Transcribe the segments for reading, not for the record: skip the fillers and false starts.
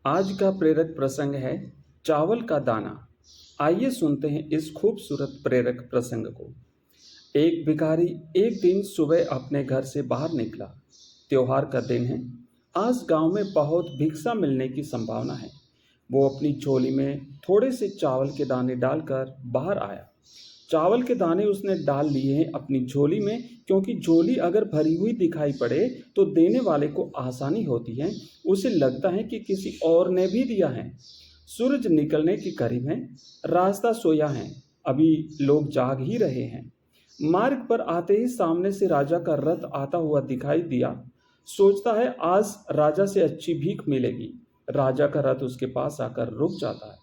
आज का प्रेरक प्रसंग है चावल का दाना। आइए सुनते हैं इस खूबसूरत प्रेरक प्रसंग को। एक भिखारी एक दिन सुबह अपने घर से बाहर निकला। त्योहार का दिन है। आज गांव में बहुत भिक्षा मिलने की संभावना है। वो अपनी झोली में थोड़े से चावल के दाने डालकर बाहर आया। चावल के दाने उसने डाल लिए हैं अपनी झोली में, क्योंकि झोली अगर भरी हुई दिखाई पड़े तो देने वाले को आसानी होती है। उसे लगता है कि किसी और ने भी दिया है। सूरज निकलने के करीब है। रास्ता सोया है। अभी लोग जाग ही रहे हैं। मार्ग पर आते ही सामने से राजा का रथ आता हुआ दिखाई दिया। सोचता है आज राजा से अच्छी भीख मिलेगी। राजा का रथ उसके पास आकर रुक जाता है।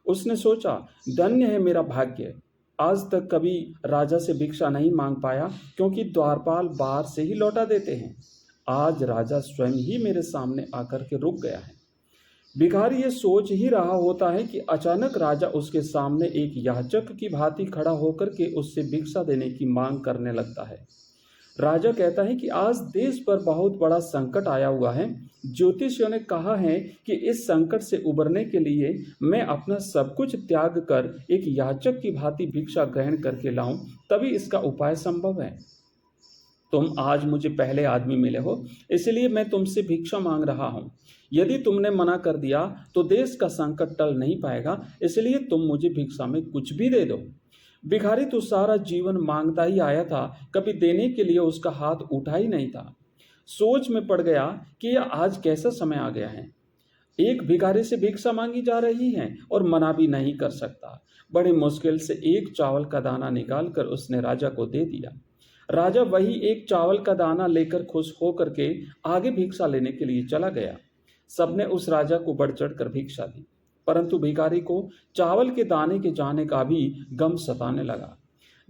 उसने सोचा, धन्य है मेरा भाग्य। आज तक कभी राजा से भिक्षा नहीं मांग पाया, क्योंकि द्वारपाल बाहर से ही लौटा देते हैं। आज राजा स्वयं ही मेरे सामने आकर के रुक गया है। भिखारी ये सोच ही रहा होता है कि अचानक राजा उसके सामने एक याचक की भांति खड़ा होकर के उससे भिक्षा देने की मांग करने लगता है। राजा कहता है कि आज देश पर बहुत बड़ा संकट आया हुआ है। ज्योतिषियों ने कहा है कि इस संकट से उबरने के लिए मैं अपना सब कुछ त्याग कर एक याचक की भांति भिक्षा ग्रहण करके लाऊं, तभी इसका उपाय संभव है। तुम आज मुझे पहले आदमी मिले हो, इसलिए मैं तुमसे भिक्षा मांग रहा हूं। यदि तुमने मना कर दिया तो देश का संकट टल नहीं पाएगा, इसलिए तुम मुझे भिक्षा में कुछ भी दे दो। भिखारी तो सारा जीवन मांगता ही आया था, कभी देने के लिए उसका हाथ उठा ही नहीं था। सोच में पड़ गया कि यह आज कैसा समय आ गया है। एक भिखारी से भिक्षा मांगी जा रही है और मना भी नहीं कर सकता। बड़ी मुश्किल से एक चावल का दाना निकालकर उसने राजा को दे दिया। राजा वही एक चावल का दाना लेकर खुश होकर के आगे भिक्षा लेने के लिए चला गया। सबने उस राजा को बढ़ चढ़ कर भिक्षा दी, परंतु भिखारी को चावल के दाने के जाने का भी गम सताने लगा।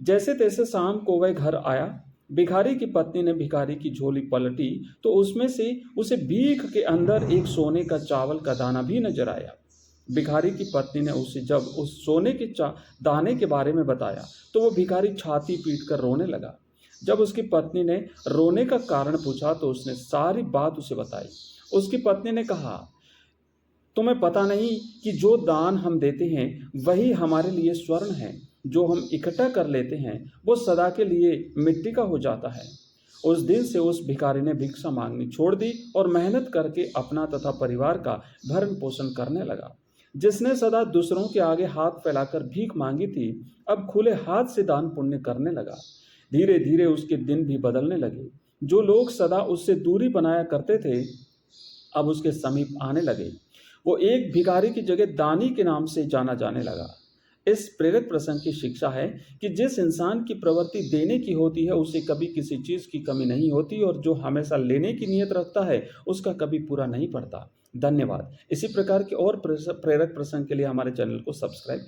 जैसे तैसे शाम को वह घर आया। भिखारी की पत्नी ने भिखारी की झोली पलटी तो उसमें से उसे भीख के अंदर एक सोने का चावल का दाना भी नजर आया। भिखारी की पत्नी ने उसे जब उस सोने के दाने के बारे में बताया तो वो भिखारी छाती पीट कर रोने लगा। जब उसकी पत्नी ने रोने का कारण पूछा तो उसने सारी बात उसे बताई। उसकी पत्नी ने कहा, तुम्हें पता नहीं कि जो दान हम देते हैं वही हमारे लिए स्वर्ण है। जो हम इकट्ठा कर लेते हैं वो सदा के लिए मिट्टी का हो जाता है। उस दिन से उस भिखारी ने भिक्षा मांगनी छोड़ दी और मेहनत करके अपना तथा परिवार का भरण पोषण करने लगा। जिसने सदा दूसरों के आगे हाथ फैलाकर भीख मांगी थी, अब खुले हाथ से दान पुण्य करने लगा। धीरे धीरे उसके दिन भी बदलने लगे। जो लोग सदा उससे दूरी बनाया करते थे, अब उसके समीप आने लगे। वो एक भिखारी की जगह दानी के नाम से जाना जाने लगा। इस प्रेरक प्रसंग की शिक्षा है कि जिस इंसान की प्रवृत्ति देने की होती है उसे कभी किसी चीज की कमी नहीं होती, और जो हमेशा लेने की नियत रखता है उसका कभी पूरा नहीं पड़ता। धन्यवाद। इसी प्रकार के और प्रेरक प्रसंग के लिए हमारे चैनल को सब्सक्राइब